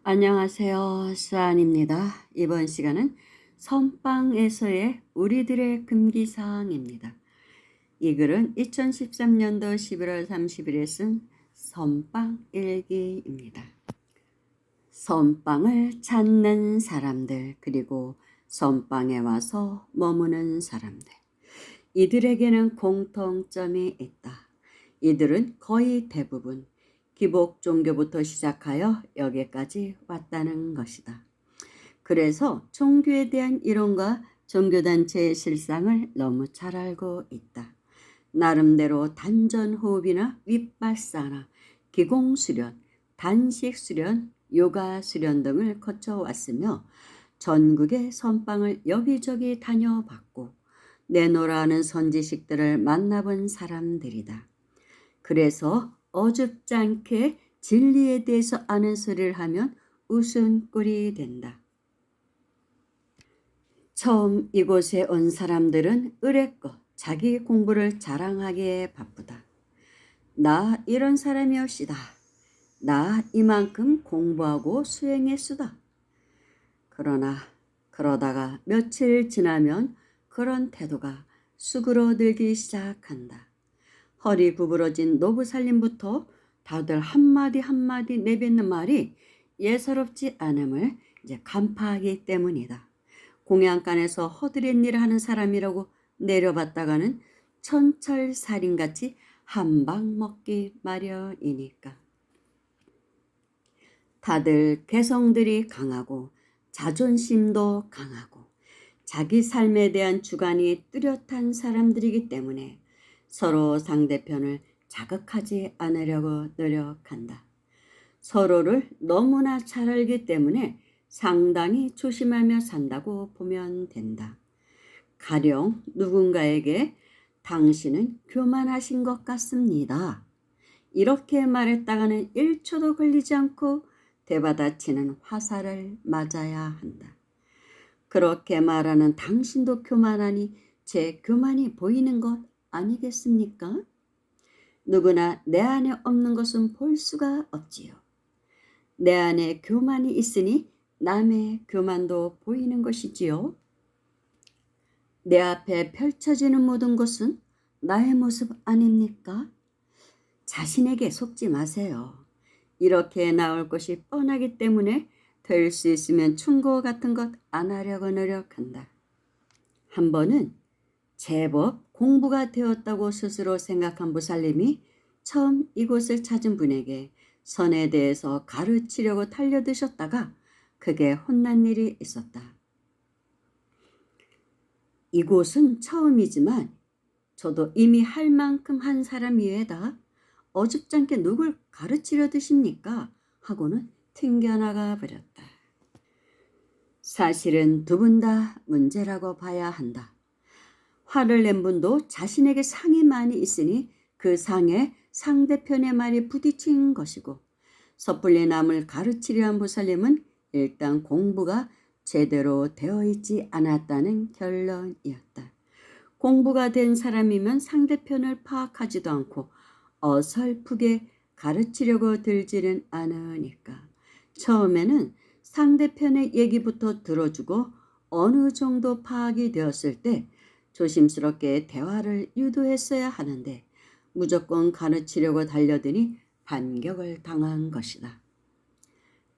안녕하세요. 수아입니다. 이번 시간은 선빵에서의 우리들의 금기사항입니다. 이 글은 2013년도 11월 30일에 쓴 선빵 일기입니다. 선빵을 찾는 사람들, 그리고 선빵에 와서 머무는 사람들. 이들에게는 공통점이 있다. 이들은 거의 대부분 기복 종교부터 시작하여 여기까지 왔다는 것이다. 그래서 종교에 대한 이론과 종교단체의 실상을 너무 잘 알고 있다. 나름대로 단전호흡이나 윗발사나 기공수련, 단식수련, 요가수련 등을 거쳐왔으며 전국의 선방을 여기저기 다녀봤고 내노라하는 선지식들을 만나본 사람들이다. 그래서 어줍지 않게 진리에 대해서 아는 소리를 하면 웃음꼴이 된다. 처음 이곳에 온 사람들은 의뢰껏 자기 공부를 자랑하기에 바쁘다. 나 이런 사람이옵시다. 나 이만큼 공부하고 수행했수다. 그러다가 며칠 지나면 그런 태도가 수그러들기 시작한다. 허리 구부러진 노부살림부터 다들 한마디 한마디 내뱉는 말이 예사롭지 않음을 이제 간파하기 때문이다. 공양간에서 허드렛 일을 하는 사람이라고 내려봤다가는 천철살인같이 한 방 먹기 마련이니까. 다들 개성들이 강하고 자존심도 강하고 자기 삶에 대한 주관이 뚜렷한 사람들이기 때문에 서로 상대편을 자극하지 않으려고 노력한다. 서로를 너무나 잘 알기 때문에 상당히 조심하며 산다고 보면 된다. 가령 누군가에게 당신은 교만하신 것 같습니다. 이렇게 말했다가는 1초도 걸리지 않고 되받아치는 화살을 맞아야 한다. 그렇게 말하는 당신도 교만하니 제 교만이 보이는 것 아니겠습니까? 누구나 내 안에 없는 것은 볼 수가 없지요. 내 안에 교만이 있으니 남의 교만도 보이는 것이지요. 내 앞에 펼쳐지는 모든 것은 나의 모습 아닙니까? 자신에게 속지 마세요. 이렇게 나올 것이 뻔하기 때문에 될 수 있으면 충고 같은 것 안 하려고 노력한다. 한 번은 제법 공부가 되었다고 스스로 생각한 보살님이 처음 이곳을 찾은 분에게 선에 대해서 가르치려고 달려드셨다가 크게 혼난 일이 있었다. 이곳은 처음이지만 저도 이미 할 만큼 한 사람 이외에다 어줍지 않게 누굴 가르치려 드십니까? 하고는 튕겨나가 버렸다. 사실은 두 분 다 문제라고 봐야 한다. 화를 낸 분도 자신에게 상이 많이 있으니 그 상에 상대편의 말이 부딪힌 것이고, 섣불리 남을 가르치려 한 보살님은 일단 공부가 제대로 되어 있지 않았다는 결론이었다. 공부가 된 사람이면 상대편을 파악하지도 않고 어설프게 가르치려고 들지는 않으니까. 처음에는 상대편의 얘기부터 들어주고 어느 정도 파악이 되었을 때 조심스럽게 대화를 유도했어야 하는데 무조건 가르치려고 달려드니 반격을 당한 것이다.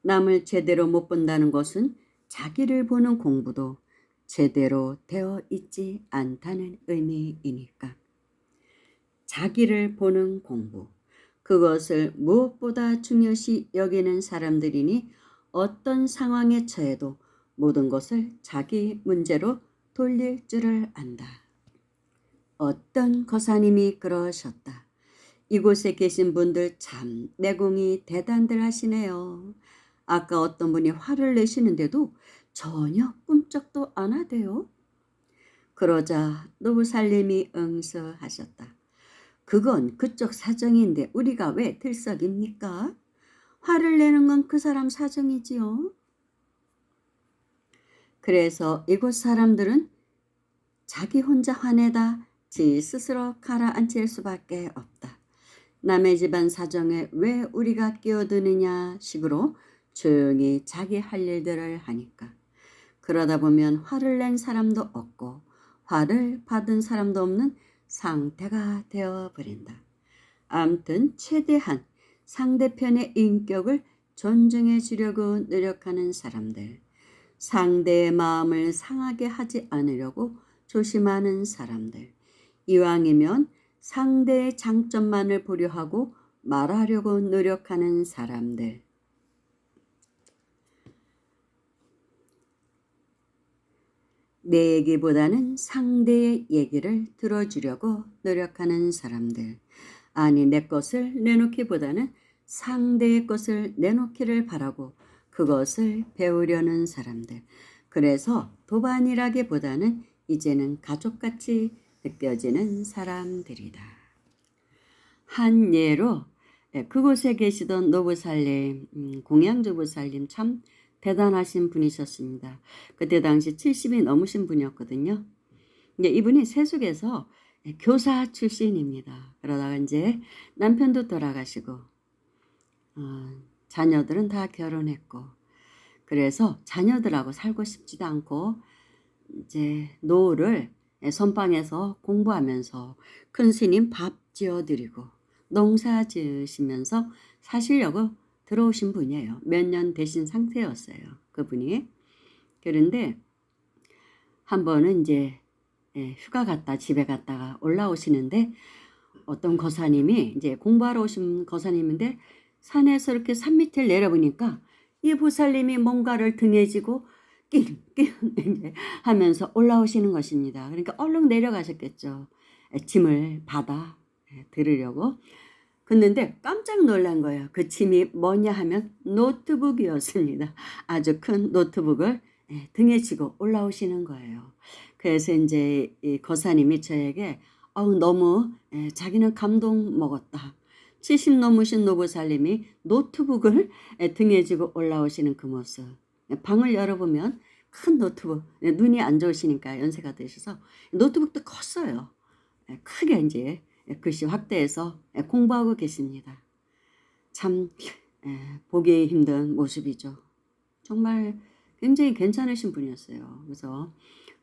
남을 제대로 못 본다는 것은 자기를 보는 공부도 제대로 되어 있지 않다는 의미이니까. 자기를 보는 공부, 그것을 무엇보다 중요시 여기는 사람들이니 어떤 상황에 처해도 모든 것을 자기 문제로 돌릴 줄을 안다. 어떤 거사님이 그러셨다. 이곳에 계신 분들 참 내공이 대단들 하시네요. 아까 어떤 분이 화를 내시는데도 전혀 꿈쩍도 안 하대요. 그러자 노부살님이 응수하셨다. 그건 그쪽 사정인데 우리가 왜 들썩입니까? 화를 내는 건 그 사람 사정이지요. 그래서 이곳 사람들은 자기 혼자 화내다 지 스스로 가라앉힐 수밖에 없다. 남의 집안 사정에 왜 우리가 끼어드느냐 식으로 조용히 자기 할 일들을 하니까. 그러다 보면 화를 낸 사람도 없고 화를 받은 사람도 없는 상태가 되어버린다. 아무튼 최대한 상대편의 인격을 존중해 주려고 노력하는 사람들, 상대의 마음을 상하게 하지 않으려고 조심하는 사람들, 이왕이면 상대의 장점만을 보려 하고 말하려고 노력하는 사람들, 내 얘기보다는 상대의 얘기를 들어주려고 노력하는 사람들, 아니 내 것을 내놓기보다는 상대의 것을 내놓기를 바라고 그것을 배우려는 사람들, 그래서 도반이라기보다는 이제는 가족같이 느껴지는 사람들이다. 한 예로 그곳에 계시던 노부살님, 공양주부살님 참 대단하신 분이셨습니다. 그때 당시 70이 넘으신 분이었거든요. 이분이 세속에서 교사 출신입니다. 그러다가 이제 남편도 돌아가시고 자녀들은 다 결혼했고, 그래서 자녀들하고 살고 싶지도 않고 이제 노후를 선방에서 공부하면서 큰 스님 밥 지어드리고 농사 지으시면서 사시려고 들어오신 분이에요. 몇 년 되신 상태였어요, 그분이. 그런데 한 번은 이제 휴가 갔다 집에 갔다가 올라오시는데 어떤 거사님이 이제 공부하러 오신 거사님인데 산에서 이렇게 산 밑을 내려보니까 이 보살님이 뭔가를 등에 지고 낑낑 하면서 올라오시는 것입니다. 그러니까 얼른 내려가셨겠죠. 짐을 받아 들으려고. 근데 깜짝 놀란 거예요. 그 짐이 뭐냐 하면 노트북이었습니다. 아주 큰 노트북을 등에 지고 올라오시는 거예요. 그래서 이제 이 거사님이 저에게 너무 자기는 감동 먹었다. 70 넘으신 노부살님이 노트북을 등에 지고 올라오시는 그 모습. 방을 열어보면 큰 노트북, 눈이 안 좋으시니까 연세가 드셔서 노트북도 컸어요. 크게 이제 글씨 확대해서 공부하고 계십니다. 참 보기 힘든 모습이죠. 정말 굉장히 괜찮으신 분이었어요. 그래서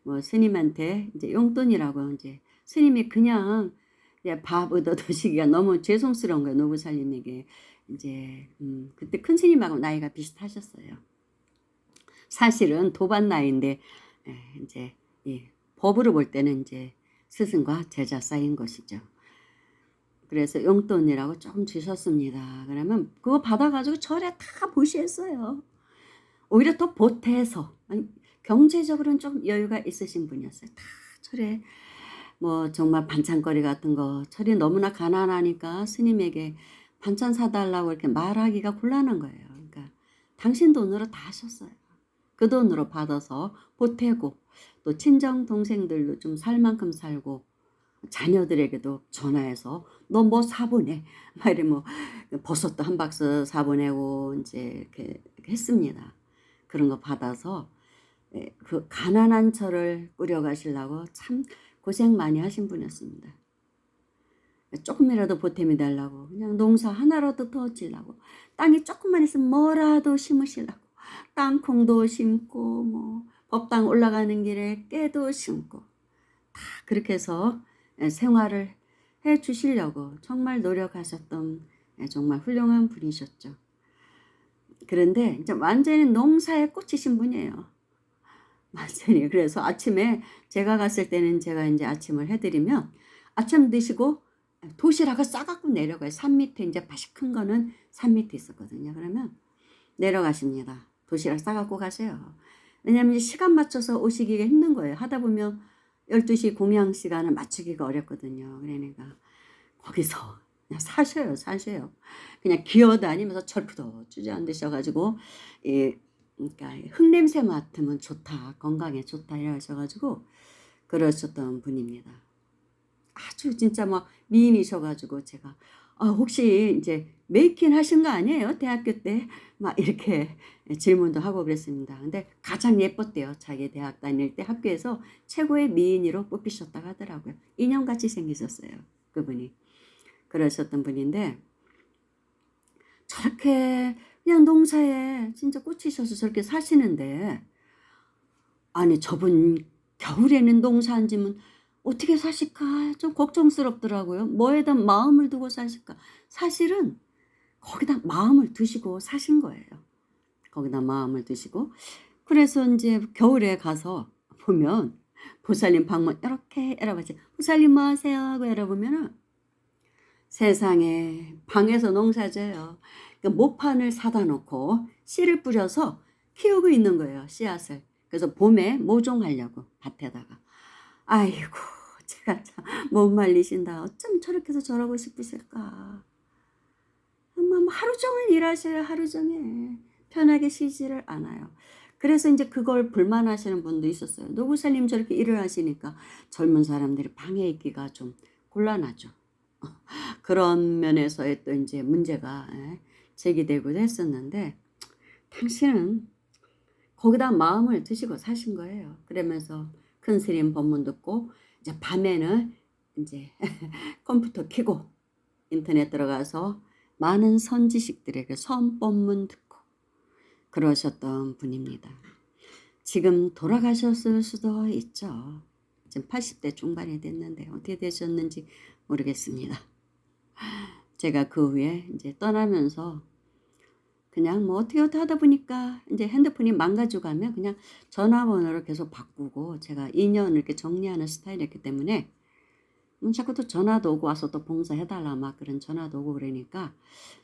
뭐 스님한테 이제 용돈이라고 이제 스님이 그냥 밥 얻어 드시기가 너무 죄송스러운 거예요. 노부살님에게. 이제 그때 큰 스님하고 나이가 비슷하셨어요. 사실은 도반 나이인데 이제 법으로 볼 때는 이제 스승과 제자 사이인 것이죠. 그래서 용돈이라고 좀 주셨습니다. 그러면 그거 받아가지고 절에 다 보시했어요. 오히려 더 보태서, 경제적으로는 좀 여유가 있으신 분이었어요. 다 절에 뭐 정말 반찬거리 같은 거, 절이 너무나 가난하니까 스님에게 반찬 사달라고 이렇게 말하기가 곤란한 거예요. 그러니까 당신 돈으로 다 하셨어요. 그 돈으로 받아서 보태고 또 친정 동생들도 좀 살 만큼 살고 자녀들에게도 전화해서 너 뭐 사보내, 말이 뭐 버섯도 한 박스 사보내고 이제 이렇게 했습니다. 그런 거 받아서 그 가난한 저를 꾸려가시려고 참 고생 많이 하신 분이었습니다. 조금이라도 보탬이 달라고 그냥 농사 하나라도 더 지려고, 땅이 조금만 있으면 뭐라도 심으시려고 땅콩도 심고 뭐 법당 올라가는 길에 깨도 심고 다 그렇게 해서 생활을 해 주시려고 정말 노력하셨던 정말 훌륭한 분이셨죠. 그런데 이제 완전히 농사에 꽂히신 분이에요. 완전히. 그래서 아침에 제가 갔을 때는 제가 이제 아침을 해드리면 아침 드시고 도시락을 싸갖고 내려가요. 산 밑에 이제 맛이 큰 거는 산 밑에 있었거든요. 그러면 내려가십니다. 도시락 싸갖고 가세요. 왜냐하면 시간 맞춰서 오시기가 힘든 거예요. 하다 보면 12시 공양 시간을 맞추기가 어렵거든요. 그러니까 거기서 그냥 사셔요. 그냥 기어다니면서 철푸도 주저앉으셔가지고 그러니까 흙냄새 맡으면 좋다, 건강에 좋다 이러셔가지고 그러셨던 분입니다. 아주 진짜 막 미인이셔가지고 제가 혹시 이제 메이킹 하신 거 아니에요? 대학교 때 막 이렇게 질문도 하고 그랬습니다. 근데 가장 예뻤대요. 자기 대학 다닐 때 학교에서 최고의 미인으로 뽑히셨다고 하더라고요. 인형같이 생기셨어요, 그분이. 그러셨던 분인데 저렇게 그냥 농사에 진짜 꽂히셔서 저렇게 사시는데, 아니 저분 겨울에는 농사 안 지면 어떻게 사실까 좀 걱정스럽더라고요. 뭐에다 마음을 두고 사실까. 사실은 거기다 마음을 두시고 사신 거예요. 거기다 마음을 두시고. 그래서 인제 겨울에 가서 보면 보살님 방문 이렇게 열어보지, "보살님 뭐 하세요?" 하고 열어보면은 세상에 방에서 농사져요. 그 모판을 사다 놓고 씨를 뿌려서 키우고 있는 거예요, 씨앗을. 그래서 봄에 모종하려고 밭에다가. 아이고 제가 참 못 말리신다. 어쩜 저렇게 해서 저러고 싶으실까. 뭐 하루 종일 일하셔요, 하루 종일. 편하게 쉬지를 않아요. 그래서 인제 그걸 불만하시는 분도 있었어요. 노부사님 저렇게 일을 하시니까 젊은 사람들이 방에 있기가 좀 곤란하죠. 그런 면에서의 또 인제 문제가 제기되기도 했었는데, 당신은 거기다 마음을 두시고 사신 거예요. 그러면서 큰 스님 법문 듣고 이제 밤에는 인제 컴퓨터 켜고 인터넷 들어가서 많은 선지식들에게 선법문 듣고 그러셨던 분입니다. 지금 돌아가셨을 수도 있죠. 지금 80대 중반이 됐는데 어떻게 되셨는지 모르겠습니다. 제가 그 후에 이제 떠나면서 그냥 뭐 어떻게 하다 보니까 이제 핸드폰이 망가지고 가면 그냥 전화번호를 계속 바꾸고, 제가 인연을 이렇게 정리하는 스타일이었기 때문에 자꾸 또 전화도 오고 와서 또 봉사해 달라 막 그런 전화도 오고 그러니까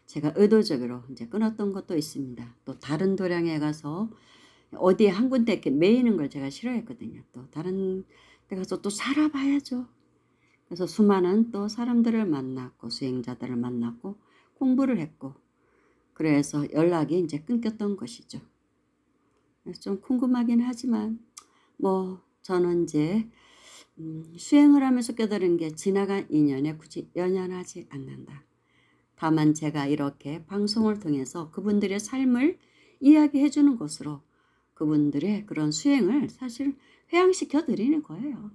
제가 의도적으로 이제 끊었던 것도 있습니다. 또 다른 도량에 가서 어디에 한 군데 이렇게 매이는 걸 제가 싫어했거든요. 또 다른 데 가서 또 살아봐야죠. 그래서 수많은 또 사람들을 만났고 수행자들을 만났고 공부를 했고, 그래서 연락이 이제 끊겼던 것이죠. 그래서 좀 궁금하긴 하지만 뭐 저는 이제 수행을 하면서 깨달은 게 지나간 인연에 굳이 연연하지 않는다. 다만 제가 이렇게 방송을 통해서 그분들의 삶을 이야기해 주는 것으로 그분들의 그런 수행을 사실 회양시켜 드리는 거예요.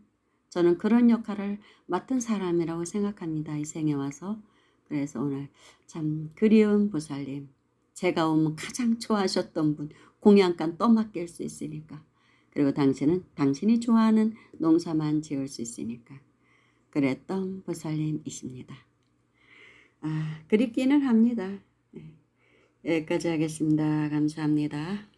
저는 그런 역할을 맡은 사람이라고 생각합니다, 이 생에 와서. 그래서 오늘 참 그리운 보살님, 제가 오면 가장 좋아하셨던 분, 공양간 떠맡길 수 있으니까. 그리고 당신은 당신이 좋아하는 농사만 지을 수 있으니까 그랬던 보살님이십니다. 그립기는 합니다. 네, 여기까지 하겠습니다. 감사합니다.